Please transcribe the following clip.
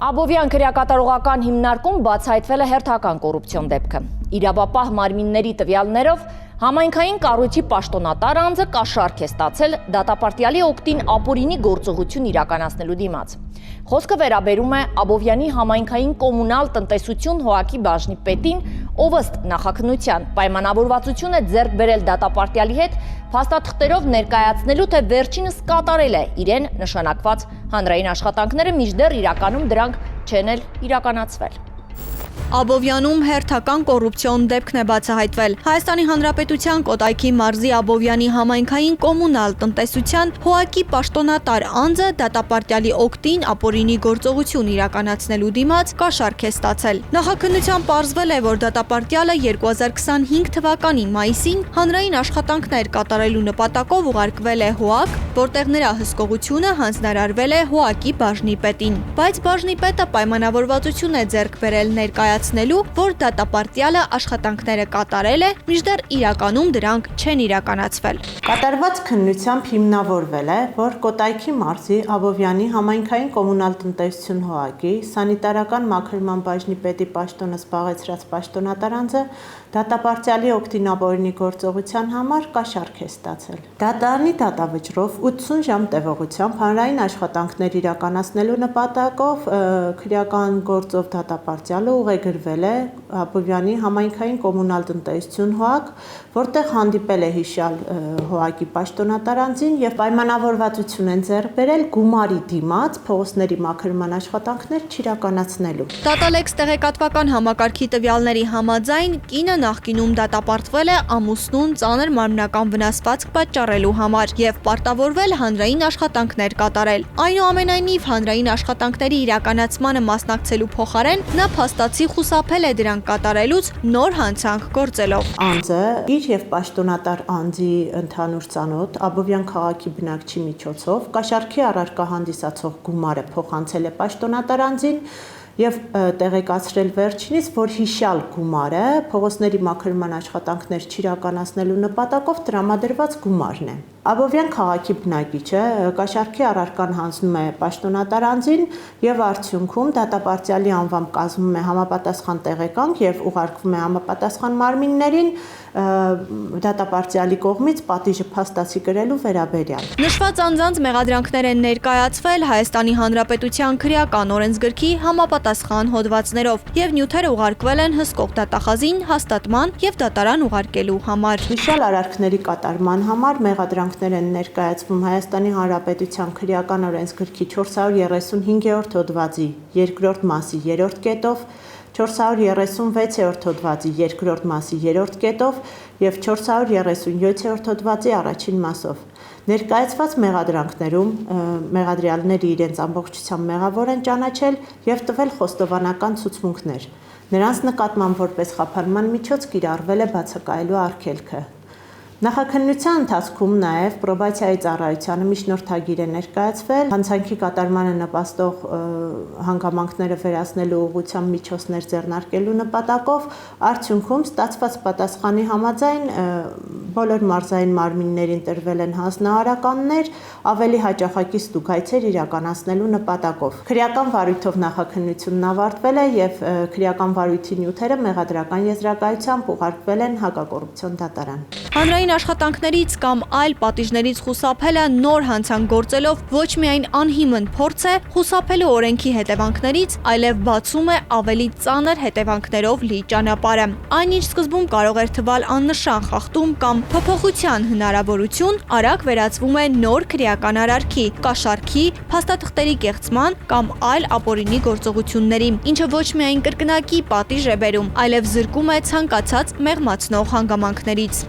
Աբովյան քրեակատարողական հիմնարկում բացահայտվել է հերթական կոռուպցիոն դեպքը։ Իրավապահ մարմինների տվյալներով համայնքային կառույցի պաշտոնատար անձը կաշառք է ստացել դատապարտյալի օգտին ապօրինի գործողություն իրականացնելու դիմաց։ Խոսքը վերաբերում է Աբովյանի համայնքային կոմունալ տնտեսություն ՀՕԱԿ-ի բաժնի պետին, ով ըստ նախաքննության պայմանավորվածություն է ձեռք բերել դատապարտյալի հետ փաստաթղթերով ներկայացնելու, թե վերջինս կատարել է իրեն նշանակված հանրային աշխատանքները, մինչդեռ իրականում դրանք չեն էլ իրականացվել։ Աբովյանում հերթական կոռուպցիոն դեպքն է բացահայտվել։ Հայաստանի Հանրապետության Կոտայքի մարզի Աբովյանի համայնքային կոմունալ տնտեսության ՀՕԱԿ-ի պաշտոնատար անձը դատապարտյալի օգտին ապօրինի գործողություն իրականացնելու դիմաց կաշառք է ստացել։ Նախաքննության պարզվել է, որ դատապարտյալը 2025 թվականի մայիսին հանրային աշխատանքներ կատարելու նպատակով ուղարկվել է ՀՕԱԿ, որտեղ նրա հսկողությունը հանձնարարվել է ՀՕԱԿ-ի բաժնի պետին։ Բայց բաժնի պետը պայմանավորվածություն է ձեռք բերել ներկայացնելու, որ դատապարտյալը աշխատանքները կատարել է, մինչդեռ իրականում դրանք չեն իրականացվել։ Կատարված քննությամբ հիմնավորվել է, որ Կոտայքի մարզի Աբովյանի համայնքային կոմունալ տնտեսություն ՀՕԱԿ-ի սանիտարական մաքրման բաժնի պետի պաշտոնը զբաղեցրած պաշտոնատար անձը դատապարտյալի օգտին ապօրինի գործողության համար կաշառք է ստացել։ Դատարանի դատավճռով 80 ժամ տևողությամբ հանրային աշխատանքներ իրականացնելու նպատակով քրեական գործով դատապարտյալը ուղեգրվել է Աբովյանի համայնքային կոմունալ տնտեսություն ՀՕԱԿ, որտեղ հանդիպել է հիշյալ ՀՕԱԿ-ի պաշտոնատար անձին եւ պայմանավորվածություն են ձեռք բերել գումարի դիմաց փողոցների մաքրման աշխատանքներ չիրականացնելու։ Դատալեքս տեղեկատվական համակարգի տվյալների համաձայն կինը նախկինում դատապարտվել է ամուսնուն ծանր մարմնական վնասվածք պատճառելու համար եւ պարտավորվել հանրային աշխատանքներ կատարել։ Այնուամենայնիվ հանրային աշխատանքների իրականացմանը մասնակցելու փոխարեն նա փաստացի խուսափել է դրանք կատարելուց նոր հանցանք գործելով։ Անձը իր եւ պաշտոնատար անձի ընդհանուր ծանոթ Աբովյան քաղաքի բնակչի միջոցով կաշառքի առարկա հանդիսացող գումարը փոխանցել է պաշտոնատար անձին եւ տեղեկացրել վերջինիս, որ հիշյալ գումարը փողոցների մաքրման աշխատանքներ չիրականացնելու նպատակով տրամադրված գումարն է։ Աբովյան քաղաքի բնակիչը կաշառքի առարկան հանձնում է պաշտոնատար անձին եւ արդյունքում դատապարտյալի անվամբ կազմում է համապատասխան տեղեկանք եւ ուղարկվում է համապատասխան մարմիններին դատապարտյալի կողմից պատիժը փաստացի կրելու վերաբերյալ։ Նշված անձանց մեղադրանքներ են ներկայացվել Հայաստանի Հանրապետության քրեական օրենսգրքի համապատասխան հոդվածներով եւ նյութերը ուղարկվել են հսկող դատախազին հաստատման եւ դատարան ուղարկելու համար։ Հիշյալ արարքների կատարման համար մեղադրանքներ են ներկայացվում Հայաստանի Հանրապետության քրեական օրենսգրքի 435-րդ հոդվածի 2-րդ մասի 3-րդ կետով, 436-րդ հոդվածի 2-րդ մասի 3-րդ կետով եւ 437-րդ հոդվածի առաջին մասով։ Ներկայացված մեղադրանքներում մեղադրյալները իրենց ամբողջությամբ մեղավոր են ճանաչել եւ տվել խոստովանական ցուցմունքներ։ Նրանց նկատմամբ որպես խափանման միջոց կիրառվել է բացակայելու արգելքը։ Նախաքննության ընթացքում նաև պրոբացիայի ծառայությանը միջնորդագիր է ներկայացվել հանցանքի կատարմանը նպաստող հանգամանքները վերացնելու ուղղությամբ միջոցներ ձեռնարկելու նպատակով արդյունքում ստացված պատասխանի համաձայն բոլոր մարզային մարմիններին տրվել են հանձնարարականներ ավելի հաճախակի ստուգայցեր իրականացնելու նպատակով։ Քրեական վարույթով նախաքննությունն ավարտվել է եւ քրեական վարույթի նյութերը մեղադրական եզրակացությամբ ուղարկվել են հակակոռուպցիոն դատարան։ Հանրային աշխատանքներից կամ այլ պատիժներից խուսափելը նոր հանցանք գործելով ոչ միայն անհիմն փորձ է խուսափելու օրենքի հետևանքներից, այլև բացում է ավելի ծանր հետևանքներով լի ճանապարհը։ Այնինչ սկզբում կարող էր թվալ աննշան խախտում կամ փոփոխության հնարավորություն, արագ վերածվում է նոր քրեական արարքի, կաշառքի, փաստաթղթերի կեղծման կամ այլ ապօրինի գործողությունների, ինչը ոչ միայն կրկնակի պատիժ է բերում, այլև զրկում է ցանկացած մեղմացնող հանգամանքներից։